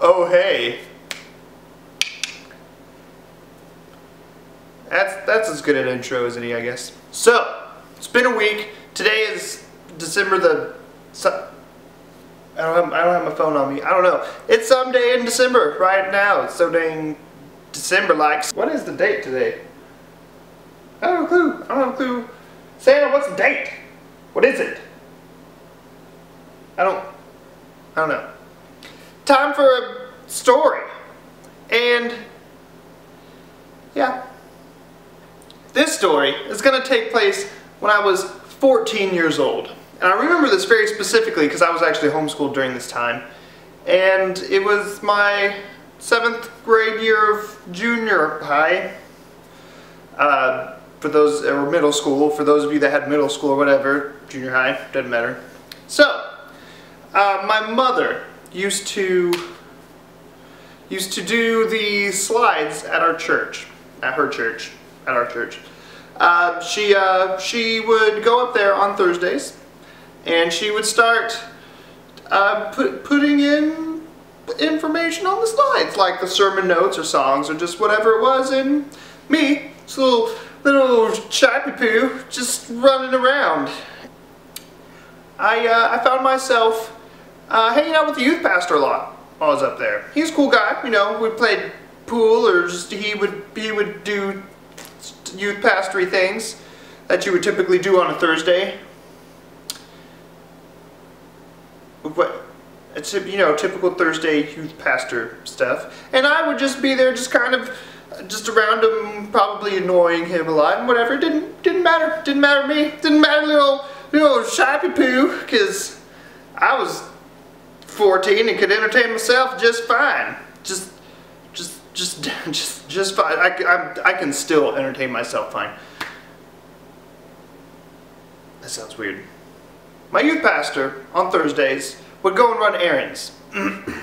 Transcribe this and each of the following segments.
Oh hey. That's as good an intro as any, I guess. So, it's been a week. Today is December the... I don't have my phone on me. I don't know. It's some day in December right now. It's so dang December-like. What is the date today? I don't have a clue. I don't have a clue. Santa, what's the date? What is it? I don't know. Time for a story. And yeah. This story is going to take place when I was 14 years old. And I remember this very specifically because I was actually homeschooled during this time. And it was my 7th grade year of junior high. For those, or middle school, for those of you that had middle school or whatever, junior high, doesn't matter. So, my mother used to do the slides at our church, at our church. She would go up there on Thursdays, and she would start putting in information on the slides, like the sermon notes or songs or just whatever it was, and me, this little Shipe poo, just running around. I found myself hanging out with the youth pastor a lot while I was up there. He's a cool guy, you know. We played pool, or just he would do youth pastory things that you would typically do on a Thursday. It's, you know, typical Thursday youth pastor stuff. And I would just be there, just kind of just around him, probably annoying him a lot and whatever. It didn't matter to me. Didn't matter, little Shipe poo, because I was 14 and could entertain myself just fine. Just fine. I can still entertain myself fine. That sounds weird. My youth pastor on Thursdays would go and run errands.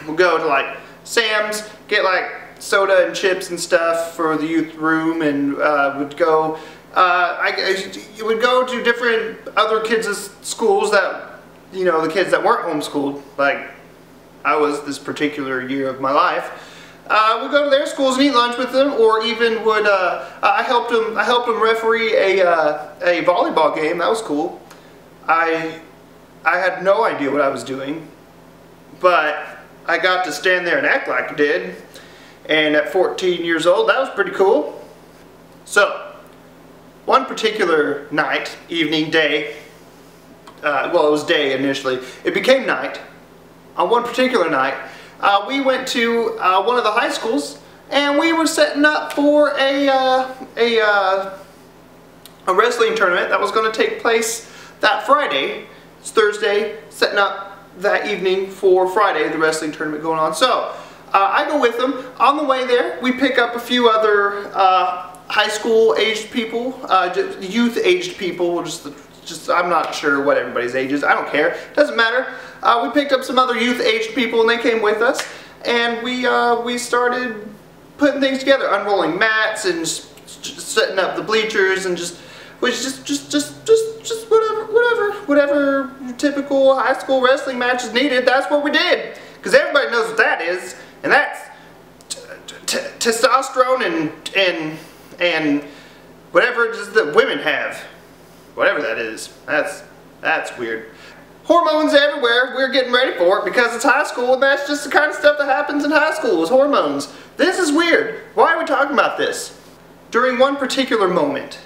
We'd go to like Sam's, get like soda and chips and stuff for the youth room, and would go. You would go to different other kids' schools that, you know, the kids that weren't homeschooled, like I was this particular year of my life. We'd go to their schools and eat lunch with them, or even would I helped them referee a volleyball game. That was cool. I had no idea what I was doing, but I got to stand there and act like I did. And at 14 years old, that was pretty cool. So, one particular night, evening, day, well, it was day initially. It became night. On one particular night, we went to one of the high schools, and we were setting up for a wrestling tournament that was going to take place that Friday. It's Thursday, setting up that evening for Friday, the wrestling tournament going on. So, I go with them. On the way there, we pick up a few other high school aged people, youth aged people. Just I'm not sure what everybody's age is. I don't care. Doesn't matter. We picked up some other youth aged people, and they came with us, and we started putting things together, unrolling mats and just setting up the bleachers, and just whatever typical high school wrestling match is needed. That's what we did, because everybody knows what that is. And that's testosterone and whatever just that women have. Whatever that is. That's weird. Hormones everywhere. We're getting ready for it because it's high school, and that's just the kind of stuff that happens in high school is hormones. This is weird. Why are we talking about this? During one particular moment,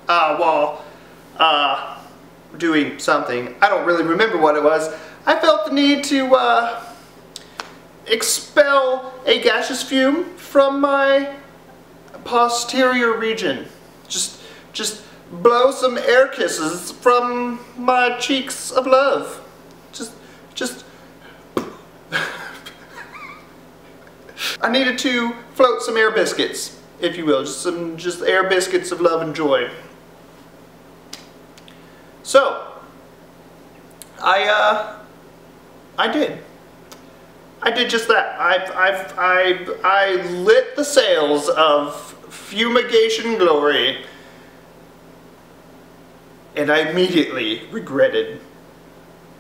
while doing something, I don't really remember what it was, I felt the need to expel a gaseous fume from my posterior region. Just blow some air kisses from my cheeks of love. Just I needed to float some air biscuits, if you will, just air biscuits of love and joy. So I did just that. I lit the sails of fumigation glory, and I immediately regretted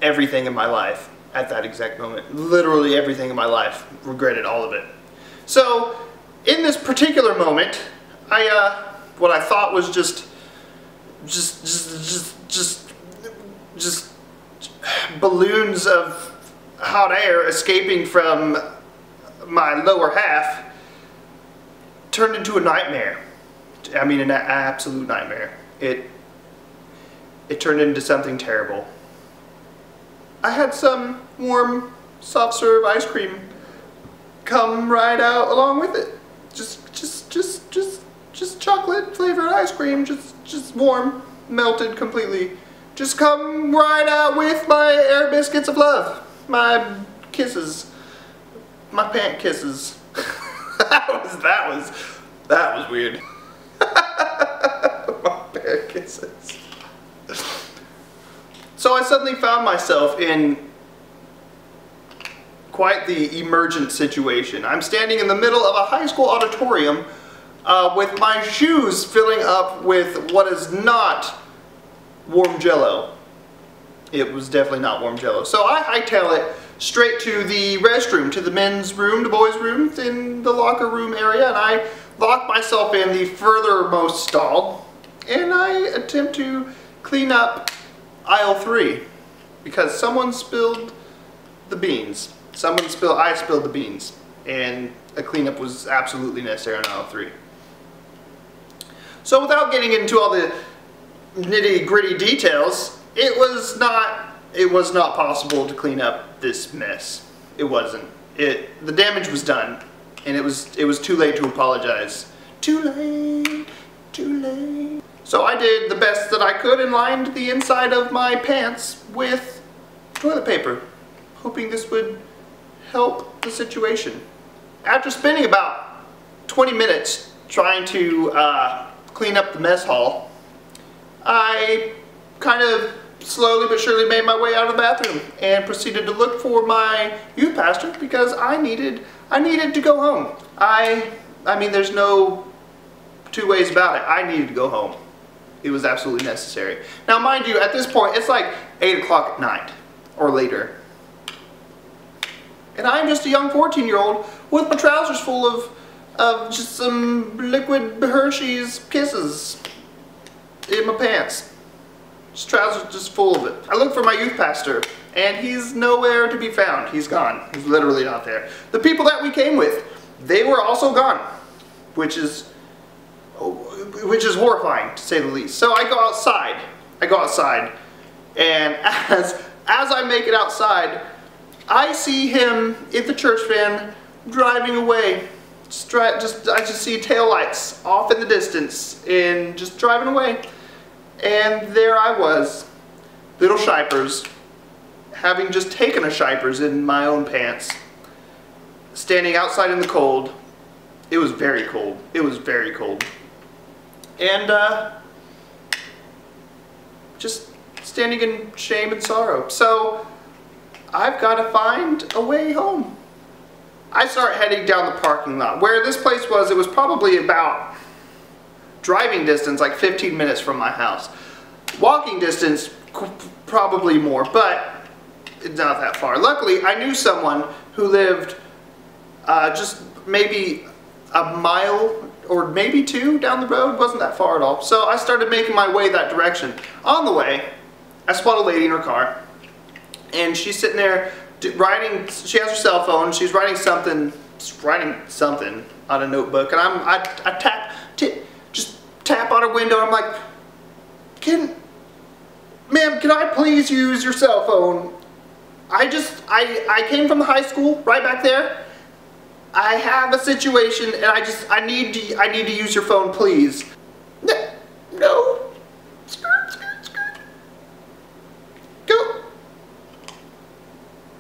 everything in my life at that exact moment. Literally everything in my life, regretted all of it. So, in this particular moment, what I thought was just balloons of hot air escaping from my lower half turned into a nightmare. I mean, an absolute nightmare. It turned into something terrible. I had some warm, soft serve ice cream come right out along with it. Just chocolate flavored ice cream, just warm, melted completely. Just come right out with my air biscuits of love. My kisses. My pant kisses. that was weird. My pant kisses. So I suddenly found myself in quite the emergent situation. I'm standing in the middle of a high school auditorium with my shoes filling up with what is not warm Jell-O. It was definitely not warm Jell-O. So I hightail it straight to the restroom, to the men's room, the boys' room, in the locker room area, and I lock myself in the furthermost stall, and I attempt to clean up aisle 3 because someone spilled the beans. I spilled the beans, and a cleanup was absolutely necessary on aisle 3. So without getting into all the nitty-gritty details, it was not possible to clean up this mess. It wasn't. The damage was done, and it was too late to apologize. Too late, too late. So I did the best that I could and lined the inside of my pants with toilet paper, hoping this would help the situation. After spending about 20 minutes trying to clean up the mess hall, I kind of slowly but surely made my way out of the bathroom and proceeded to look for my youth pastor because I needed to go home. I mean, there's no two ways about it. I needed to go home. It was absolutely necessary. Now, mind you, at this point, it's like 8 o'clock at night or later. And I'm just a young 14-year-old with my trousers full of just some liquid Hershey's Kisses in my pants. Just trousers just full of it. I look for my youth pastor, and he's nowhere to be found. He's gone. He's literally not there. The people that we came with, they were also gone, which is horrifying, to say the least. So I go outside. And as I make it outside, I see him in the church van driving away. I just see taillights off in the distance and just driving away. And there I was, little Shipers, having just taken a Shipers in my own pants, standing outside in the cold. It was very cold. It was very cold. And just standing in shame and sorrow. So I've got to find a way home. I start heading down the parking lot. Where this place was, it was probably about driving distance, like 15 minutes from my house. Walking distance, probably more, but it's not that far. Luckily, I knew someone who lived just maybe a mile or maybe 2 down the road. Wasn't that far at all. So I started making my way that direction. On the way, I spot a lady in her car, and she's sitting there writing. She has her cell phone. She's writing something on a notebook, and I just tap on her window. And I'm like, ma'am, can I please use your cell phone? I came from the high school right back there. I have a situation, and I need to use your phone, please. No. Skirt.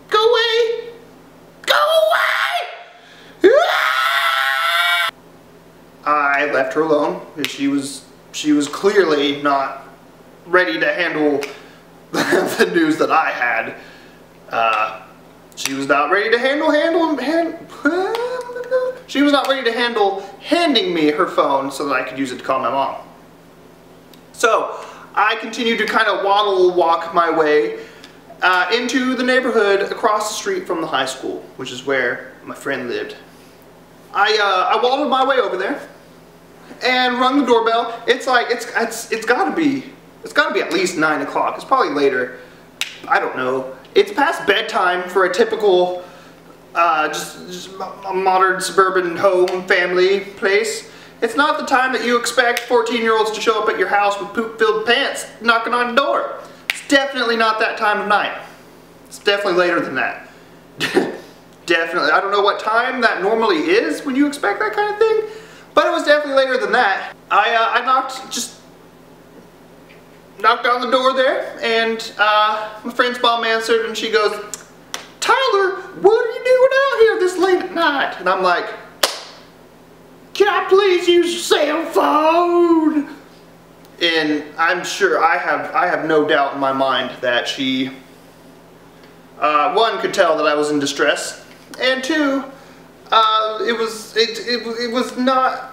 Go away. Go away. I left her alone because she was clearly not ready to handle the news that I had. She was not ready to she was not ready to handle handing me her phone so that I could use it to call my mom. So I continued to kind of walk my way, into the neighborhood across the street from the high school, which is where my friend lived. I waddled my way over there and rung the doorbell. It's like it's gotta be at least 9 o'clock. It's probably later. I don't know. It's past bedtime for a typical just a modern suburban home family place. It's not the time that you expect 14-year-olds to show up at your house with poop-filled pants knocking on the door. It's definitely not that time of night. It's definitely later than that. Definitely. I don't know what time that normally is when you expect that kind of thing, but it was definitely later than that. I knocked on the door there, and my friend's mom answered, and she goes, "Tyler, what are you doing out here this late at night?" And I'm like, "Can I please use your cell phone?" And I'm sure I have no doubt in my mind that she, one, could tell that I was in distress, and two, it was not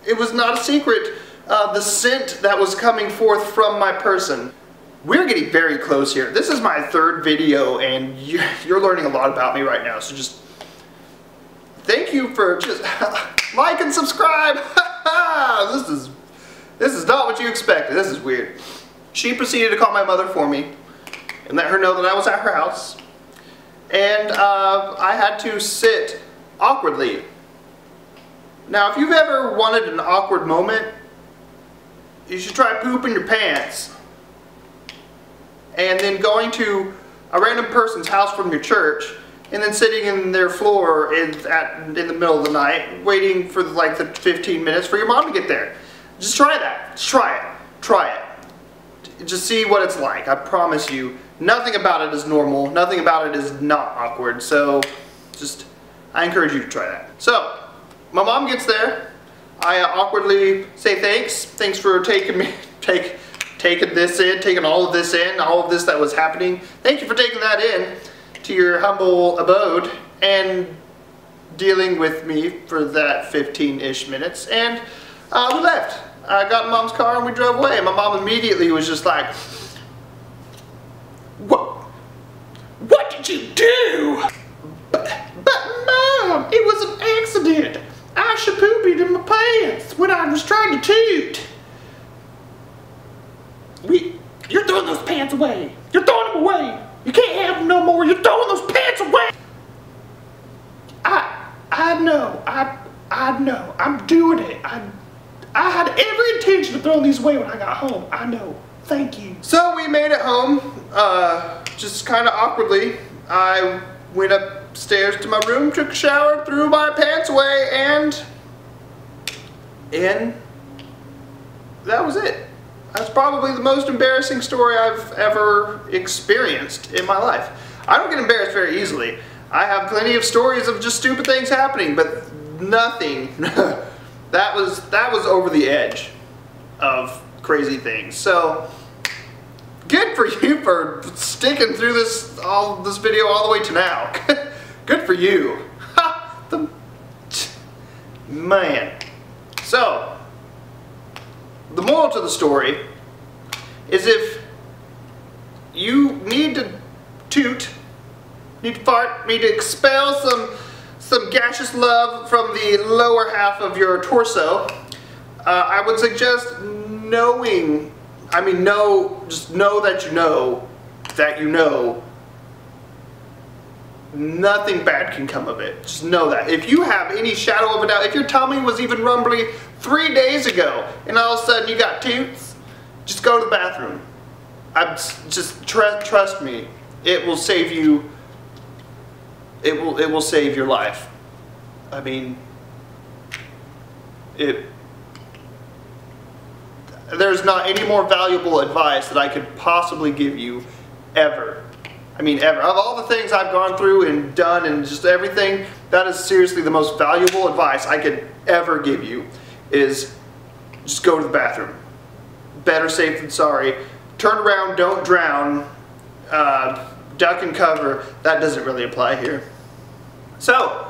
a secret, the scent that was coming forth from my person. We're getting very close here. This is my third video, and you're learning a lot about me right now, so just thank you for just like and subscribe. This is not what you expected. This is weird. She proceeded to call my mother for me and let her know that I was at her house, and I had to sit awkwardly. Now, if you've ever wanted an awkward moment, you should try pooping your pants and then going to a random person's house from your church and then sitting in their floor in the middle of the night waiting for like the 15 minutes for your mom to get there. Just try that. Just try it. Try it. Just see what it's like. I promise you, nothing about it is normal. Nothing about it is not awkward. So I encourage you to try that. So my mom gets there. I awkwardly say thanks. Thanks for taking this in, taking all of this in, all of this that was happening. Thank you for taking that in to your humble abode and dealing with me for that 15-ish minutes. And we left. I got in Mom's car and we drove away. And my mom immediately was just like, What did you do?" But Mom, it was an accident. I shapoopied in my pants when I was trying to toot. You're throwing those pants away. You're throwing them away. You can't have them no more. You're throwing those pants away. I know. I know. I'm doing it. I had every intention of throwing these away when I got home. I know. Thank you. So we made it home, just kind of awkwardly. I went upstairs to my room, took a shower, threw my pants away, and that was it. That's probably the most embarrassing story I've ever experienced in my life. I don't get embarrassed very easily. I have plenty of stories of just stupid things happening, but nothing. that was over the edge of crazy things. So good for you for sticking through this video all the way to now. Good for you. Man. So the moral to the story is, if you need to toot, need to fart, need to expel some gaseous love from the lower half of your torso, I would suggest just know that you know nothing bad can come of it. Just know that. If you have any shadow of a doubt, if your tummy was even rumbly 3 days ago and all of a sudden you got toots, just go to the bathroom. Just trust me, it will save you. It will save your life. I mean, there's not any more valuable advice that I could possibly give you ever. I mean, ever. Of all the things I've gone through and done and just everything, that is seriously the most valuable advice I could ever give you, is just go to the bathroom. Better safe than sorry. Turn around, don't drown. Duck and cover. That doesn't really apply here. So,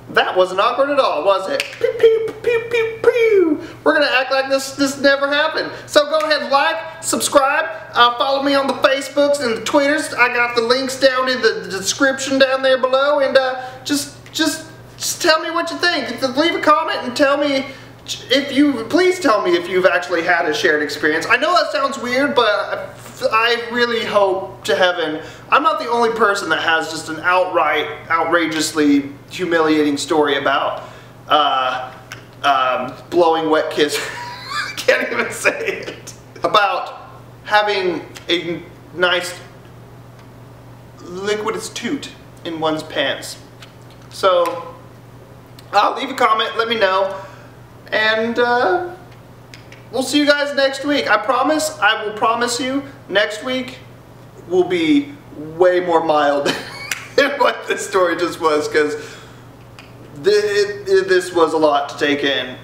that wasn't awkward at all, was it? Pew, pew, pew, pew, pew. We're gonna act like this never happened. So go ahead, like, subscribe, follow me on the Facebooks and the Twitters. I got the links down in the description down there below, and just tell me what you think. Leave a comment and tell me please tell me if you've actually had a shared experience. I know that sounds weird, but I really hope to heaven I'm not the only person that has just an outright, outrageously humiliating story about blowing wet kiss. I can't even say it. About having a nice liquidous toot in one's pants. So, leave a comment, let me know, and we'll see you guys next week. I will promise you, next week will be way more mild than what this story just was, because this was a lot to take in.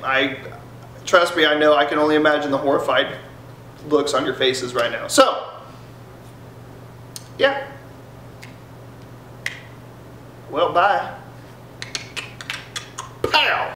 Trust me, I know, I can only imagine the horrified looks on your faces right now. So, yeah. Well, bye. Pow!